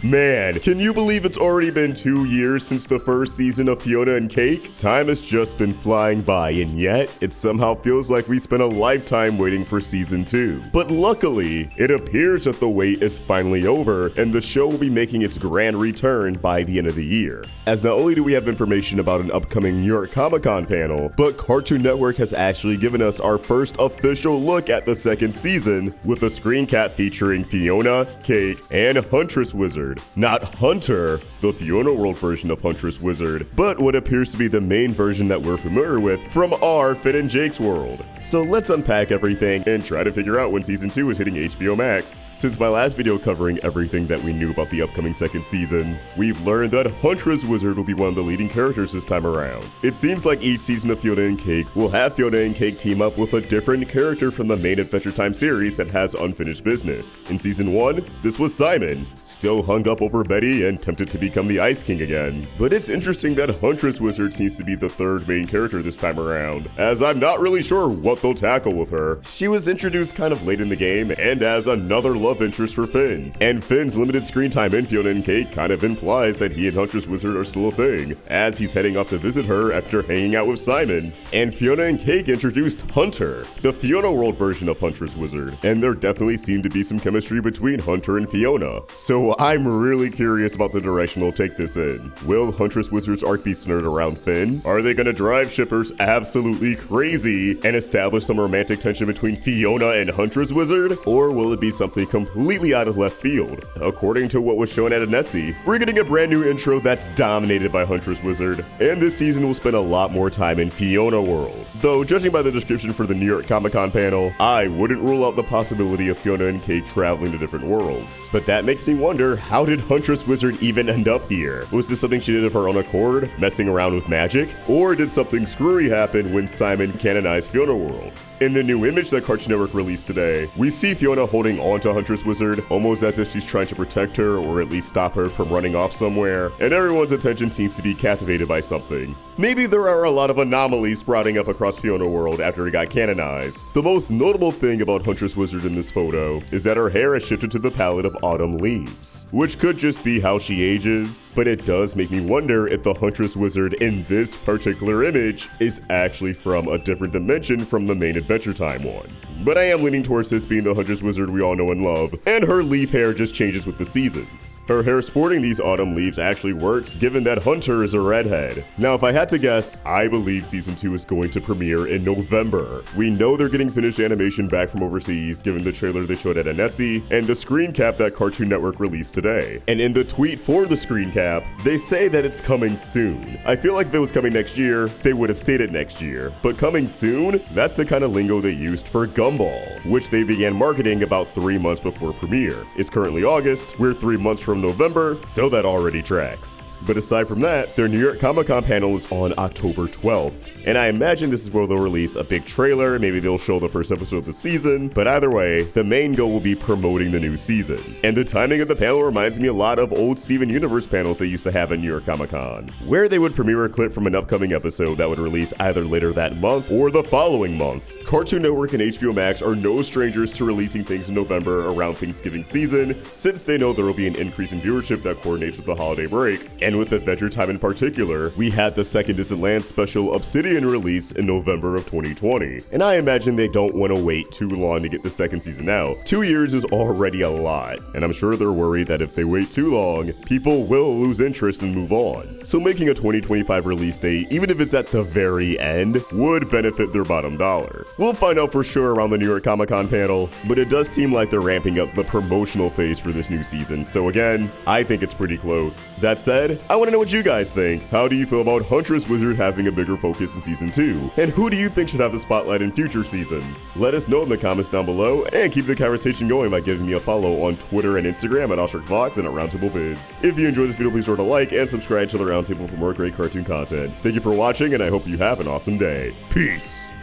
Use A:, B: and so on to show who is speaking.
A: Man, can you believe it's already been 2 years since the first season of Fionna and Cake? Time has just been flying by, and yet, it somehow feels like we spent a lifetime waiting for season 2. But luckily, it appears that the wait is finally over, and the show will be making its grand return by the end of the year. As not only do we have information about an upcoming New York Comic-Con panel, but Cartoon Network has actually given us our first official look at the second season, with a screen cap featuring Fionna, Cake, and Huntress Wizard. Not Hunter, the Fionnaworld version of Huntress Wizard, but what appears to be the main version that we're familiar with from our Finn and Jake's world. So let's unpack everything and try to figure out when season 2 is hitting HBO Max. Since my last video covering everything that we knew about the upcoming second season, we've learned that Huntress Wizard will be one of the leading characters this time around. It seems like each season of Fionna and Cake will have Fionna and Cake team up with a different character from the main Adventure Time series that has unfinished business. In season 1, this was Simon, still hung up over Betty and tempted to become the Ice King again. But it's interesting that Huntress Wizard seems to be the third main character this time around, as I'm not really sure what they'll tackle with her. She was introduced kind of late in the game and as another love interest for Finn. And Finn's limited screen time in Fionna and Cake kind of implies that he and Huntress Wizard are still a thing, as he's heading off to visit her after hanging out with Simon. And Fionna and Cake introduced Hunter, the Fionnaworld version of Huntress Wizard, and there definitely seemed to be some chemistry between Hunter and Fionna. So I'm really curious about the direction they'll take this in. Will Huntress Wizard's arc be centered around Finn? Are they gonna drive shippers absolutely crazy and establish some romantic tension between Fionna and Huntress Wizard? Or will it be something completely out of left field? According to what was shown at Annecy, we're getting a brand new intro that's dominated by Huntress Wizard, and this season will spend a lot more time in Fionnaworld. Though, judging by the description for the New York Comic-Con panel, I wouldn't rule out the possibility of Fionna and Cake traveling to different worlds. But that makes me wonder, how did Huntress Wizard even end up here? Was this something she did of her own accord, messing around with magic? Or did something screwy happen when Simon canonized Fionnaworld? In the new image that Cartoon Network released today, we see Fionna holding on to Huntress Wizard, almost as if she's trying to protect her or at least stop her from running off somewhere, and everyone's attention seems to be captivated by something. Maybe there are a lot of anomalies sprouting up across Fionnaworld after it got canonized. The most notable thing about Huntress Wizard in this photo is that her hair has shifted to the palette of autumn leaves, which could just be how she ages, but it does make me wonder if the Huntress Wizard in this particular image is actually from a different dimension from the main Adventure Time one. But I am leaning towards this being the Huntress Wizard we all know and love, and her leaf hair just changes with the seasons. Her hair sporting these autumn leaves actually works, given that Hunter is a redhead. Now, if I had to guess, I believe season 2 is going to premiere in November. We know they're getting finished animation back from overseas, given the trailer they showed at Annecy, and the screen cap that Cartoon Network released today. And in the tweet for the screen cap, they say that it's coming soon. I feel like if it was coming next year, they would have stated next year. But coming soon? That's the kind of lingo they used for Gumball, which they began marketing about 3 months before premiere. It's currently August, we're 3 months from November, so that already tracks. But aside from that, their New York Comic-Con panel is on October 12th, and I imagine this is where they'll release a big trailer, maybe they'll show the first episode of the season, but either way, the main goal will be promoting the new season. And the timing of the panel reminds me a lot of old Steven Universe panels they used to have at New York Comic-Con, where they would premiere a clip from an upcoming episode that would release either later that month or the following month. Cartoon Network and HBO Max are no strangers to releasing things in November around Thanksgiving season, since they know there will be an increase in viewership that coordinates with the holiday break. And with Adventure Time in particular, we had the second Distant Lands special Obsidian release in November of 2020. And I imagine they don't want to wait too long to get the second season out. 2 years is already a lot, and I'm sure they're worried that if they wait too long, people will lose interest and move on. So making a 2025 release date, even if it's at the very end, would benefit their bottom dollar. We'll find out for sure around the New York Comic-Con panel, but it does seem like they're ramping up the promotional phase for this new season, so again, I think it's pretty close. That said, I want to know what you guys think. How do you feel about Huntress Wizard having a bigger focus in season 2? And who do you think should have the spotlight in future seasons? Let us know in the comments down below, and keep the conversation going by giving me a follow on Twitter and Instagram at AwestruckVox and at Roundtable Vids. If you enjoyed this video, please remember to like and subscribe to the Roundtable for more great cartoon content. Thank you for watching, and I hope you have an awesome day. Peace!